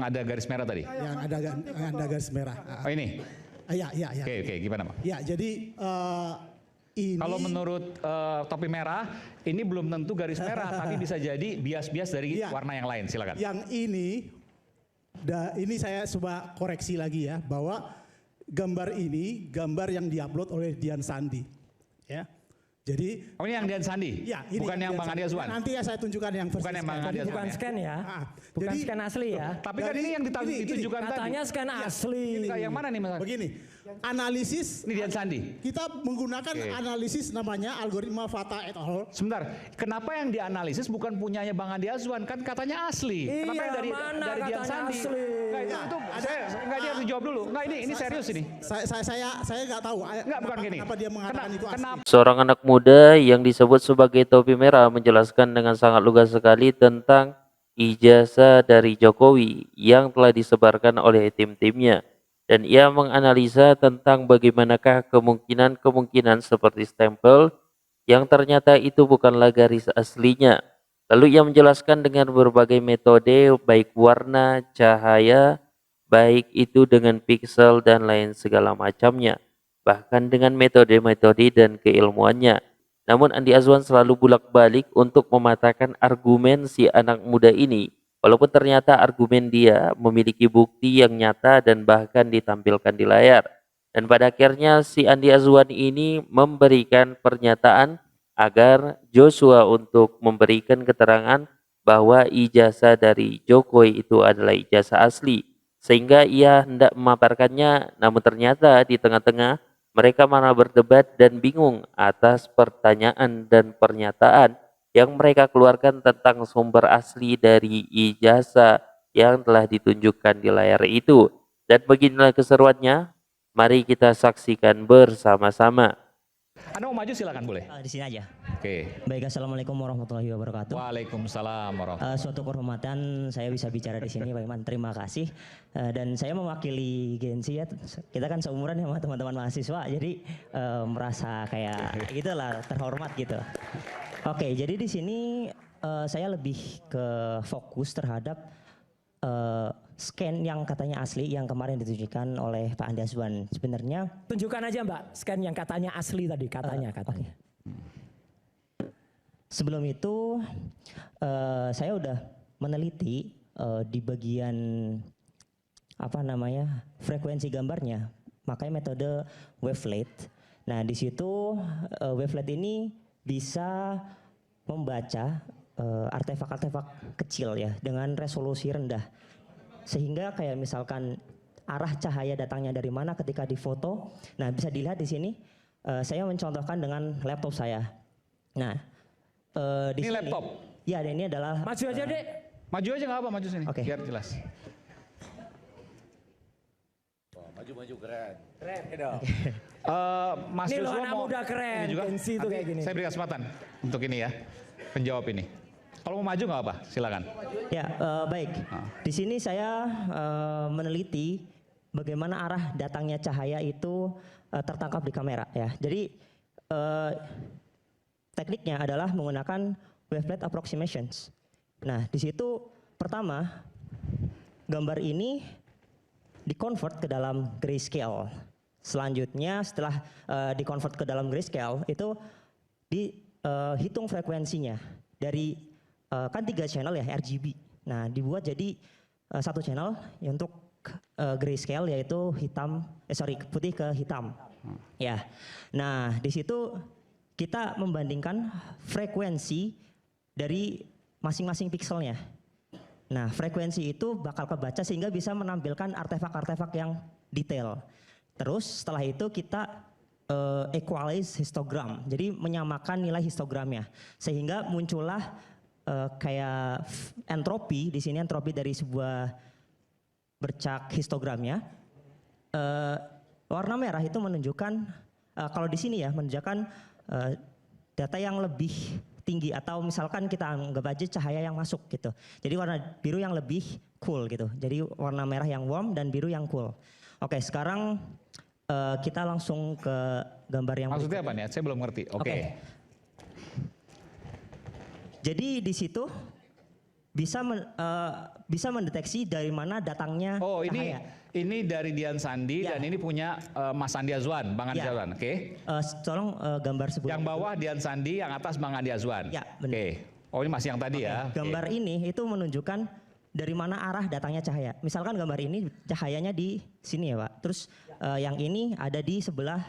ada garis merah tadi? Yang ada garis merah. Oh ini? Iya. Oke, gimana Pak? Ya, jadi ini... Kalau menurut topi merah, ini belum tentu garis merah, tapi bisa jadi bias-bias dari warna yang lain, silakan. Yang ini saya coba koreksi lagi ya, bahwa gambar ini gambar yang diupload oleh Dian Sandi. Ya. Jadi ini yang Dian Sandi? Ya, ini bukan yang Bang Andi Azwan? Nanti ya saya tunjukkan yang versi bukan yang Bang Andi Azwan. Bukan scan ya? Bukan jadi, scan asli ya? Tapi kan ini yang ditunjukkan tadi. Katanya scan asli. Yang mana nih Mas? Begini, analisis. Ini Dian Sandi? Kita menggunakan analisis namanya algoritma Fata et al. Sebentar, kenapa yang dianalisis bukan punyanya Bang Andi Azwan? Kan katanya asli. Iya, kenapa yang dari Dian Sandi? Asli? Itu dia harus dijawab dulu. Enggak, ini serius ini. Saya nggak tahu. Enggak, bukan gini. Kenapa dia mengatakan itu asli? Seorang anak muda yang disebut sebagai topi merah menjelaskan dengan sangat lugas sekali tentang ijazah dari Jokowi yang telah disebarkan oleh tim-timnya. Dan ia menganalisa tentang bagaimanakah kemungkinan seperti stempel yang ternyata itu bukanlah garis aslinya. Lalu ia menjelaskan dengan berbagai metode baik warna, cahaya, baik itu dengan pixel dan lain segala macamnya. Bahkan dengan metode-metode dan keilmuannya. Namun Andi Azwan selalu bolak-balik untuk mematahkan argumen si anak muda ini, walaupun ternyata argumen dia memiliki bukti yang nyata dan bahkan ditampilkan di layar. Dan pada akhirnya si Andi Azwan ini memberikan pernyataan agar Joshua untuk memberikan keterangan bahwa ijazah dari Jokowi itu adalah ijazah asli. Sehingga ia hendak memaparkannya, namun ternyata di tengah-tengah mereka malah berdebat dan bingung atas pertanyaan dan pernyataan yang mereka keluarkan tentang sumber asli dari ijazah yang telah ditunjukkan di layar itu. Dan beginilah keseruannya, mari kita saksikan bersama-sama. Anda mau maju silakan boleh. Di sini aja. Oke. Baik, assalamualaikum warahmatullahi wabarakatuh. Waalaikumsalam warahmatullahi. Suatu kehormatan saya bisa bicara di sini, Pak Iman. Terima kasih. Dan saya mewakili Gensi ya. Kita kan seumuran sama teman-teman mahasiswa, jadi merasa kayak gitulah terhormat gitu. Oke, jadi di sini saya lebih ke fokus terhadap scan yang katanya asli yang kemarin ditunjukkan oleh Pak Andi Azwan. Sebenarnya tunjukkan aja Mbak scan yang katanya asli tadi katanya. Okay. Sebelum itu saya udah meneliti di bagian apa namanya frekuensi gambarnya, makanya metode wavelet. Nah di situ wavelet ini bisa membaca artefak-artefak kecil ya dengan resolusi rendah. Sehingga kayak misalkan arah cahaya datangnya dari mana ketika difoto. Nah bisa dilihat di sini saya mencontohkan dengan laptop saya. Nah di ini sini, laptop? Ya ini adalah. Maju aja dek. Maju aja nggak apa, maju sini. Oke. Biar jelas. Maju keren. Keren dong. Mas ini Joshua anak muda keren. Ini juga. Gensi itu kayak gini. Saya beri kesempatan untuk ini ya, penjawab ini. Kalau mau maju nggak apa, silakan. Ya baik. Di sini saya meneliti bagaimana arah datangnya cahaya itu tertangkap di kamera ya. Jadi tekniknya adalah menggunakan wavelet approximations. Nah di situ pertama gambar ini dikonvert ke dalam grayscale. Selanjutnya setelah dikonvert ke dalam grayscale itu dihitung frekuensinya dari kan 3 channel ya RGB. Nah dibuat jadi satu channel ya untuk grayscale yaitu putih ke hitam. Ya. Nah di situ kita membandingkan frekuensi dari masing-masing pixelnya. Nah frekuensi itu bakal kebaca sehingga bisa menampilkan artefak-artefak yang detail. Terus setelah itu kita equalize histogram, jadi menyamakan nilai histogramnya sehingga muncullah kayak entropi. Di sini entropi dari sebuah bercak histogramnya. Warna merah itu menunjukkan kalau di sini ya menunjukkan data yang lebih tinggi atau misalkan kita anggap aja cahaya yang masuk gitu. Jadi warna biru yang lebih cool gitu. Jadi warna merah yang warm dan biru yang cool. Oke, sekarang kita langsung ke gambar yang maksudnya apa nih? Saya belum ngerti. Oke. Jadi di situ bisa mendeteksi dari mana datangnya Oh, cahaya. ini dari Dian Sandi Ya. dan ini punya Mas Andi Azwan, Bang Andi Ya. Azwan. Oke. Tolong gambar sebelum. Yang bawah Dian Sandi, yang atas Bang Andi Azwan. Ya, benar. Oke. Oh, ini masih yang tadi ya. Oke. Gambar ini itu menunjukkan dari mana arah datangnya cahaya. Misalkan gambar ini cahayanya di sini ya Pak. Terus yang ini ada di sebelah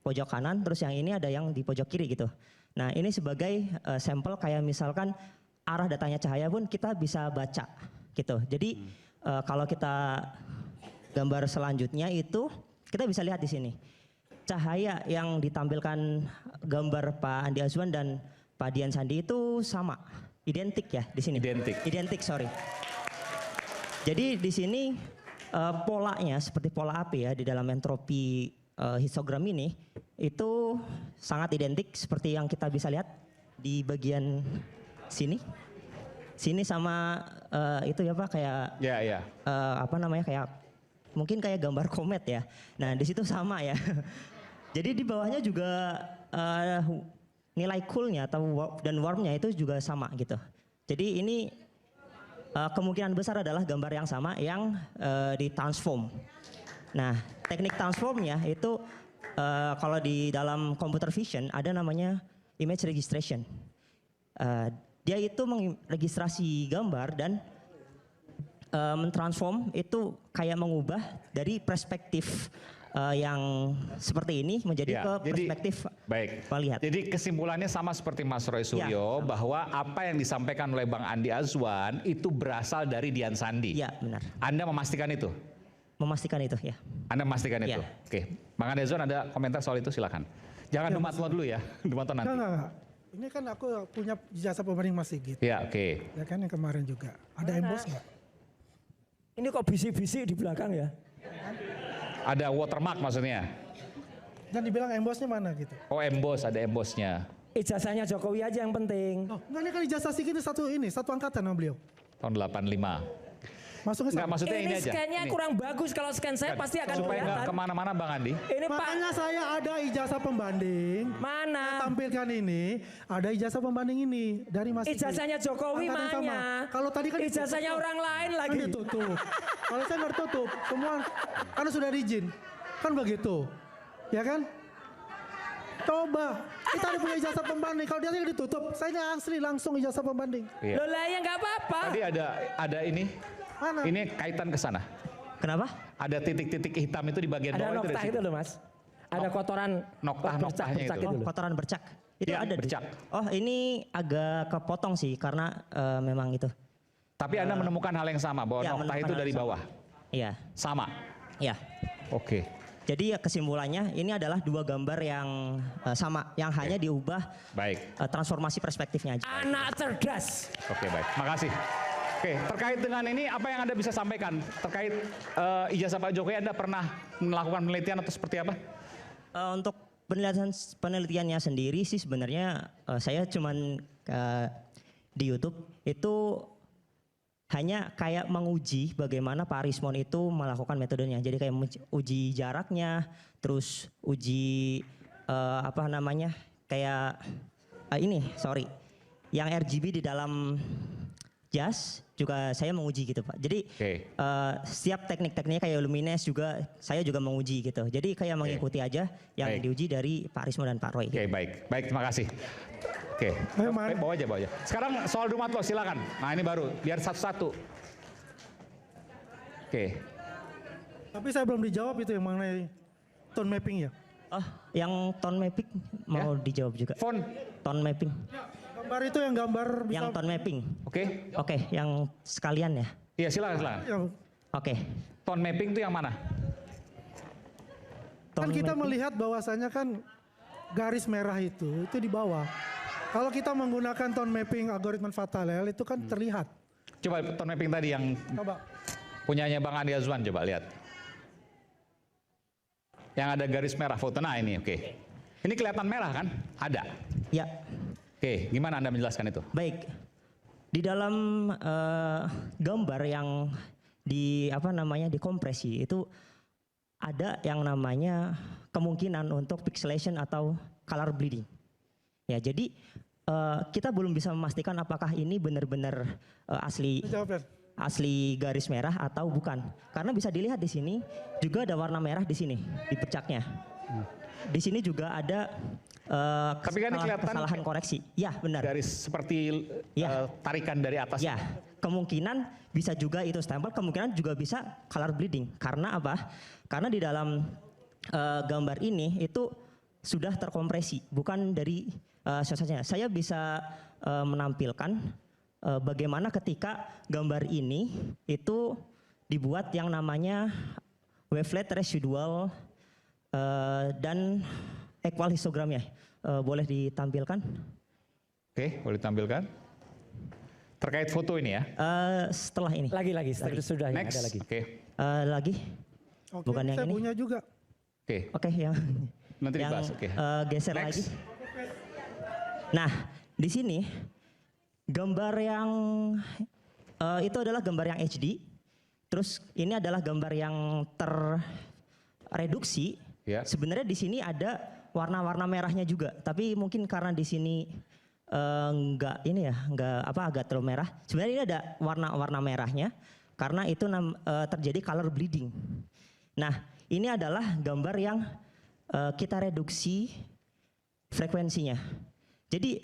pojok kanan, terus yang ini ada yang di pojok kiri gitu. Nah ini sebagai sampel kayak misalkan arah datangnya cahaya pun kita bisa baca gitu. Jadi kalau kita gambar selanjutnya itu kita bisa lihat di sini. Cahaya yang ditampilkan gambar Pak Andi Azwan dan Pak Dian Sandi itu sama, identik ya di sini. Identik, sorry. Jadi di sini polanya seperti pola api ya di dalam entropi histogram ini itu sangat identik seperti yang kita bisa lihat di bagian sini. Sini sama itu ya Pak kayak Ya. apa namanya kayak mungkin kayak gambar komet ya. Nah di situ sama ya. Jadi di bawahnya juga nilai coolnya atau dan warmnya itu juga sama gitu. Jadi ini kemungkinan besar adalah gambar yang sama yang ditransform. Nah teknik transformnya itu kalau di dalam computer vision ada namanya image registration. Dia itu meregistrasi gambar dan mentransform itu kayak mengubah dari perspektif yang seperti ini menjadi ke perspektif baik. melihat. Jadi kesimpulannya sama seperti Mas Roy Suryo bahwa apa yang disampaikan oleh Bang Andi Azwan itu berasal dari Dian Sandi. Iya benar. Anda memastikan itu? Memastikan itu ya. Anda memastikan itu? Oke. Bang Andi Azwan ada komentar soal itu silakan. Jangan Dumatlo dulu ya, Dumatlo nanti. Enggak. Ini kan aku punya jasa pembanding Mas Sigit. Ya oke. Ya kan yang kemarin juga. Ada emboss nggak? Ini kok bisik-bisik di belakang ya? Ada watermark maksudnya? Dan dibilang embossnya mana gitu. Oh emboss, ada embossnya. Ijazahnya Jokowi aja yang penting. Oh, enggak, ini kan ijazah Sigit satu angkatan sama beliau. Tahun 85. Masuknya Enggak sama. maksudnya ini Ini aja. scan-nya Ini. kurang bagus, kalau scan saya pasti akan Supaya nggak kelihatan. kemana-mana Bang Andi. Ini Pak, Makanya saya ada ijazah pembanding. mana? Tampilkan ini, ada ijazah pembanding ini dari Mas Sigit. Ijazahnya Jokowi Angkatan sama. mana? Kalau tadi kan Ijazahnya ditutup. orang lain Kan lagi. ditutup. Kalau saya nggak tutup, semua karena sudah diizin. Kan begitu. Ya kan? Coba, kita ada punya ijazah pembanding. Kalau dia ditutup, saya asli langsung ijazah pembanding. Iya. Loh lah ya nggak apa-apa. Tadi ada ini. Mana? Ini kaitan ke sana. Kenapa? Ada titik-titik hitam itu di bagian Ada bawah itu noktah dari itu situ. loh Mas. Ada kotoran Noktah-noktahnya bercak-bercak itu. itu loh. Kotoran bercak. Itu Iya, ada. bercak. Oh ini agak kepotong sih karena memang itu. Tapi Anda menemukan hal yang sama bahwa Ya, noktah menemukan itu hal dari yang bawah. Iya. Sama. Iya. Oke. Jadi ya kesimpulannya ini adalah dua gambar yang sama, yang hanya diubah Baik. transformasi perspektifnya aja. Anak cerdas. Oke, baik. Makasih. Oke, terkait dengan ini apa yang Anda bisa sampaikan terkait ijazah Pak Jokowi? Anda pernah melakukan penelitian atau seperti apa? Untuk penelitiannya sendiri sih sebenarnya saya cuman di YouTube itu hanya kayak menguji bagaimana Pak Rismon itu melakukan metodenya. Jadi kayak uji jaraknya, terus uji apa namanya kayak yang RGB di dalam jas juga saya menguji gitu Pak. Jadi setiap teknik-tekniknya kayak Lumines juga saya juga menguji gitu. Jadi kayak mengikuti aja yang diuji dari Pak Rismon dan Pak Roy. Oke, baik. Baik, terima kasih. Oke, bawa aja. Sekarang soal Dumatlo silakan. Nah ini baru, biar satu-satu. Oke. Tapi saya belum dijawab itu yang mengenai tone mapping ya. Oh, yang tone mapping mau dijawab juga. Font. Tone mapping. Gambar itu yang gambar bisa. Yang tone mapping. Oke. Oke, yang sekalian ya. Iya silakan. Oke. Tone mapping itu yang mana? Kan kita melihat bahwasanya kan garis merah itu di bawah. Kalau kita menggunakan tone mapping algoritma Fatalel itu kan terlihat. Coba tone mapping tadi yang Coba. punyanya Bang Andi Azwan, coba lihat. Yang ada garis merah foto. Nah ini oke. Ini kelihatan merah kan? Ada. Ya. Oke, gimana Anda menjelaskan itu? Baik. Di dalam gambar yang dikompresi itu ada yang namanya kemungkinan untuk pixelation atau color bleeding. Ya, jadi kita belum bisa memastikan apakah ini benar-benar Jawab, Ren. asli garis merah atau bukan. Karena bisa dilihat di sini juga ada warna merah di sini di bercaknya. Di sini juga ada Tapi kan ini kelihatan kesalahan koreksi. Ya, benar. garis seperti Ya. tarikan dari atas. Ya, kemungkinan bisa juga itu stempel, kemungkinan juga bisa color bleeding. Karena apa? Karena di dalam gambar ini itu sudah terkompresi, bukan dari sosanya. Saya bisa menampilkan bagaimana ketika gambar ini itu dibuat yang namanya wavelet residual dan equal histogramnya. Boleh ditampilkan? Oke, boleh tampilkan. Terkait foto ini ya. Setelah ini. Lagi sudah ya, Next. ada lagi. Oke. Lagi? Oke, Bukan yang saya ini? punya juga. Oke. Oke, yang Nanti yang dibahas. Oke. geser Next. lagi. Nah, di sini gambar yang itu adalah gambar yang HD. Terus ini adalah gambar yang terreduksi. Ya. Sebenarnya di sini ada warna-warna merahnya juga, tapi mungkin karena di sini enggak ini ya, enggak apa agak terlalu merah. Sebenarnya ini ada warna-warna merahnya karena itu terjadi color bleeding. Nah, ini adalah gambar yang kita reduksi frekuensinya. Jadi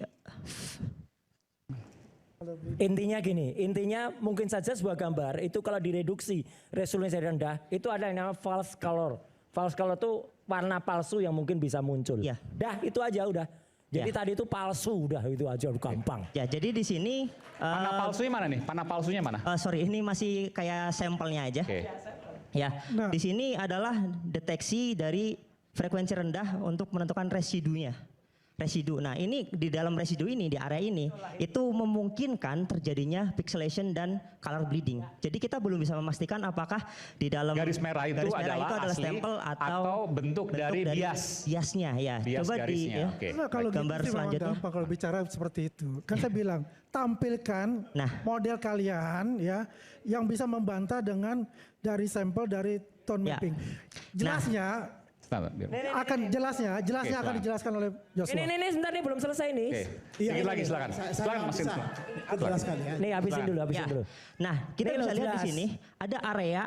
Intinya mungkin saja sebuah gambar itu kalau direduksi resolusi rendah itu ada yang namanya false color. False color itu warna palsu yang mungkin bisa muncul. Ya. Dah itu aja udah. Jadi Ya. tadi itu palsu udah itu aja gampang. ya, jadi di sini Panah palsunya mana nih? Panah palsunya mana? sorry, ini masih kayak sampelnya aja. Oke. Ya, Nah. di sini adalah deteksi dari frekuensi rendah untuk menentukan residunya. Residu. Nah, ini di dalam residu ini di area ini itu memungkinkan terjadinya pixelation dan color bleeding. Jadi kita belum bisa memastikan apakah di dalam Garis merah itu adalah asli stempel atau bentuk dari bias. biasnya ya. Bias Coba garisnya. ya. Oke. Nah, kalau Gambar gitu sih memang selanjutnya. gampang kalau bicara seperti itu. Kan saya bilang, tampilkan Nah. model kalian ya yang bisa membantah dengan dari sampel dari tone Ya. mapping. Jelasnya Sebentar, biar- akan jelasnya Oke, akan silakan. dijelaskan oleh Joshua. Ini sebentar nih belum selesai nih. Oke. Iya, Sedikit lagi silakan. Saya Silakan Mas bisa Indra. jelaskan ya. Nih habisin Silakan. dulu, Ya. dulu. Nah, kita Ini bisa loh, lihat di jelas. sini ada area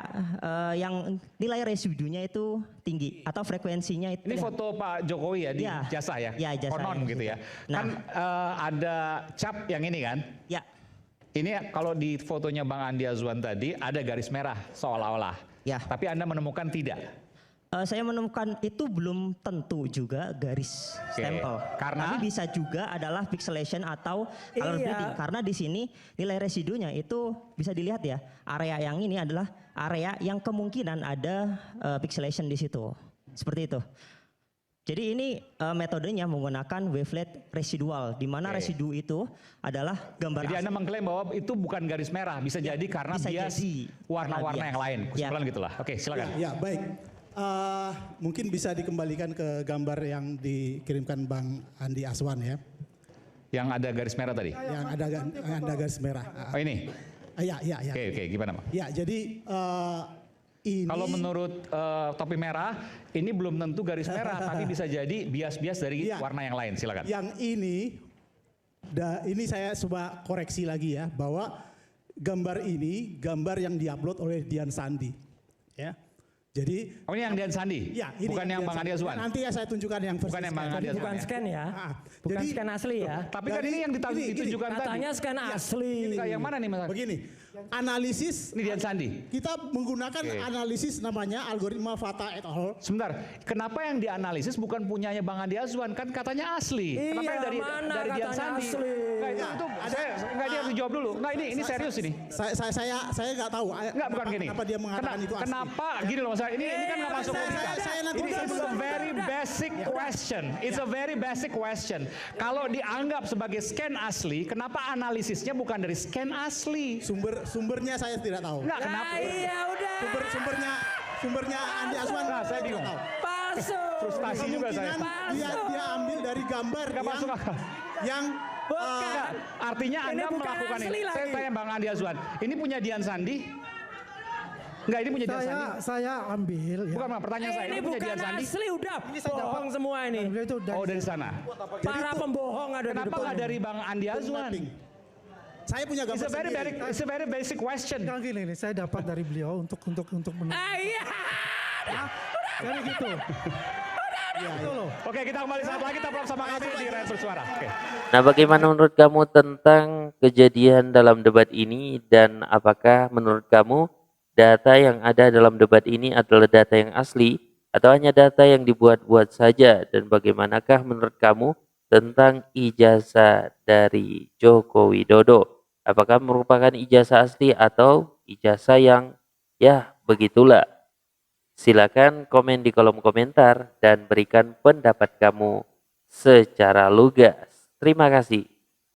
yang nilai residunya itu tinggi atau frekuensinya itu. Ini foto Pak Jokowi ya di Iya. jasa ya? Iya, ijazah Konon ya. gitu ya. Nah. Kan ada cap yang ini kan? Ya, Ini kalau di fotonya Bang Andi Azwan tadi ada garis merah seolah-olah. Ya. Tapi Anda menemukan tidak. saya menemukan itu belum tentu juga garis Oke, stempel. karena? Tapi bisa juga adalah pixelation atau color Iya. bleeding. Karena di sini nilai residunya itu bisa dilihat ya. Area yang ini adalah area yang kemungkinan ada pixelation di situ. Seperti itu. Jadi ini metodenya menggunakan wavelet residual, di mana Oke. residu itu adalah gambar Jadi asli. Anda mengklaim bahwa itu bukan garis merah, bisa jadi karena bisa bias jadi warna-warna karena yang lain. bias. Kesimpulan Ya. gitulah. Oke, silakan. Ya, baik. Mungkin bisa dikembalikan ke gambar yang dikirimkan Bang Andi Aswan ya. Yang ada garis merah tadi. Yang ada garis merah. Oh ini. Ya. Oke, gimana Bang? Ya, jadi ini Kalau menurut topi merah, ini belum tentu garis merah, tapi bisa jadi bias-bias dari Iya. warna yang lain. Silakan. yang ini saya coba koreksi lagi ya, bahwa gambar ini gambar yang diupload oleh Dian Sandi. Ya. Jadi Oh ini yang Dian Sandi? ya, ini Bukan yang Dian Bang Sandi. Andi Azwan? Nanti ya saya tunjukkan yang versi Bukan yang Bang scan. Andi Azwan. Bukan ya? scan ya. Bukan Jadi- scan asli ya. Tapi kan Jadi, ini yang gini. ditunjukkan tadi. Katanya scan asli. Yang mana nih Mas? Begini, analisis Ini Dian Sandi. kita menggunakan Oke. analisis namanya algoritma Fata et al. Sebentar, kenapa yang dianalisis bukan punyanya Bang Andi Azwan? Kan katanya asli. Iya, Kenapa yang dari mana Dian katanya Sandi? asli? Nggak, itu nggak dia harus dijawab dulu. Nggak ini serius ini. Saya nggak tahu. Nggak bukan gini. Kenapa dia mengatakan itu asli? Kenapa gini loh Mas? Ini kan nggak masuk logika. saya nanti Ini bisa is a very basic question. It's a very basic question. Kalau dianggap sebagai scan asli, kenapa analisisnya bukan dari scan asli? Sumbernya saya tidak tahu. Nggak, kenapa? Iya udah. Sumbernya Andi Aswan. Nah, saya tidak bingung. tahu. Palsu. Frustasi juga saya. Kemungkinan dia ambil dari gambar Nggak masuk akal. yang Bukan. Artinya Ini Anda bukan melakukan asli ini. Saya lagi. tanya Bang Andi Azwan, ini punya Dian Sandi? Enggak, ini punya Dian Sandi. Saya ambil ya. Bukan, Bang, pertanyaan saya. Ini Ini punya bukan Dian Sandi. asli, udah Ini saya dapat. bohong semua ini. Beliau itu Oh, dari sana. Para pembohong ada di Kenapa depan. nggak dari Bang Andi Azwan? Saya punya It's gambar a very, sendiri. it's a very basic question. Yang gini nih, saya dapat dari beliau untuk Iya. Jadi gitu. Gitu loh. Oke, kita kembali saat lagi tetap sama kami di Rakyat Bersuara. Oke. Nah, bagaimana menurut kamu tentang kejadian dalam debat ini dan apakah menurut kamu data yang ada dalam debat ini adalah data yang asli atau hanya data yang dibuat-buat saja, dan bagaimanakah menurut kamu tentang ijazah dari Joko Widodo? Apakah merupakan ijazah asli atau ijazah yang ya begitulah? Silakan komen di kolom komentar dan berikan pendapat kamu secara lugas. Terima kasih.